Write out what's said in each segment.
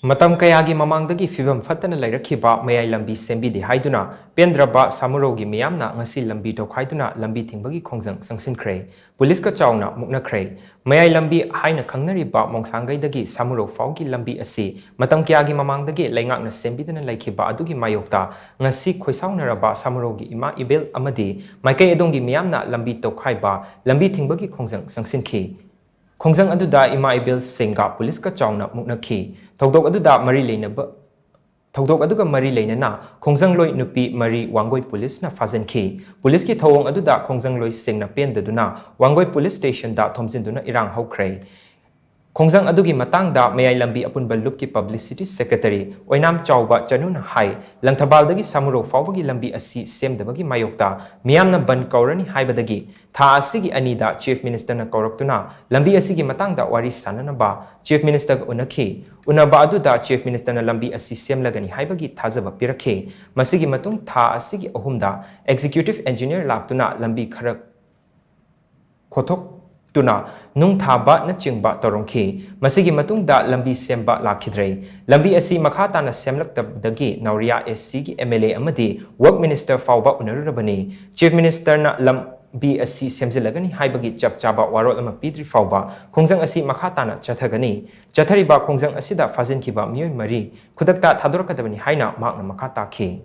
Matam kayagi mamangdagi phivam phattana leirakkhiba Mayai Lambi Sembide haiduna pendraba Samurou gi Meeyamna ngasi Lambi Toukhaiduna Lambi thingbagi khongjang changshinkhre police ka Chaona Muknakhre Mayai Lambi Haina khangnariba mongsanggaidagi Samurou faugi lambi asi matam kayagi mamangdagi leingakna sembidena laikhiba adugi mayokta ngasi khoisaunaraba Samurou gi ima ibel amadi maikai edongi Meeyamna Lambi Toukhaiba Lambi thingbagi khongjang changshinkhi khongjang aduda ima ibel senga police ka Chaona Muknakhi Thogdok aduda mari leinaba Thogdok aduga mari leinana khongjang loi nupi mari wangoi police na fazenkhi police ki thawong aduda khongjang loi sengna pendaduna wangoi police station da thomjinduna irang haukhre khongjang adugi matangda Mayai Lambi apunba lupki publicity secretary oinam chawba chanun hai langthabaldagi Samurou fawbagi lambi asi semdabagi mayokta Meeyamna ban kaurani haibadagi tha asigi anida chief minister na kauraktuna lambi asigi matangda wari sananaba chief minister unakhi unaba aduda chief minister na lambi asi semlagani haibagi thajaba pirakhe masigi matung tha asigi ahumda executive engineer laktuna lambi kharak khothok tuna nung thaba na chingba torongkhi masigi matungda lambi semba lakhidrei lambi asi makhata na semlaktabdagi nauria SC gi MLA amadi work minister fawba unarurabani chief minister na lambi asi semjilagani haibagi chapchaba warol ama pidri fawba khongjang asi makhata na chathagani chathariba khongjang asida fajinkhiba miyoi mari khudakta thadorakadabani haina makna makhata khi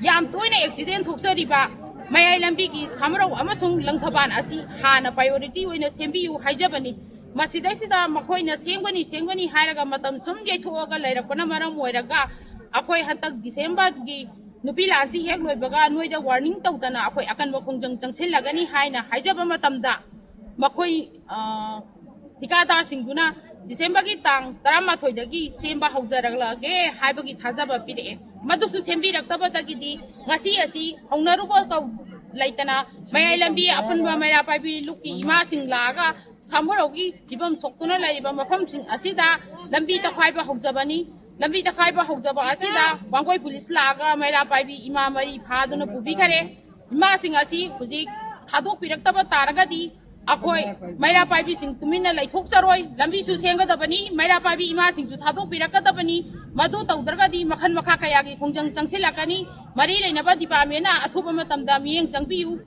yam toina accident thoksariba Mayai Lambi ki Samurou amasung langthaban asi hana priority oina sembiu haijabani masidaisida makhoina sengwani hairaga matam sum yaithoga leirakpana maram oiraga akhoi hantak December gi nupi lanchi hek loibaga noida warning tawdana akhoi akanba khongjang changsilagani haina haijaba matamda makhoi tikadar singduna December gi tang 13 dagi semba haujaragla haibagi thajaba pire madusu sembiraktabadagi di ngasi asi haunaruba ka laitana Mayai Lambi apunba mayra paibi luki ima singlaga Samurou gi phibam soktuna laiba mafam sing asida lambi takhaiba haujabani lambi takhaiba haujaba asida wangoi police laga mayra paibi ima mari phaduna pubi khare ima sing asi huji thadok piraktaba taragadi akhoi mayra paibi sing tumina laithok saroi lambi su sengadabani mayra paibi ima sing su thadok pirakadabani madu tawdargadi makhan makha kayagi khongjang changsilakani mari leinaba dipamena athuba matamda miyeng changpiu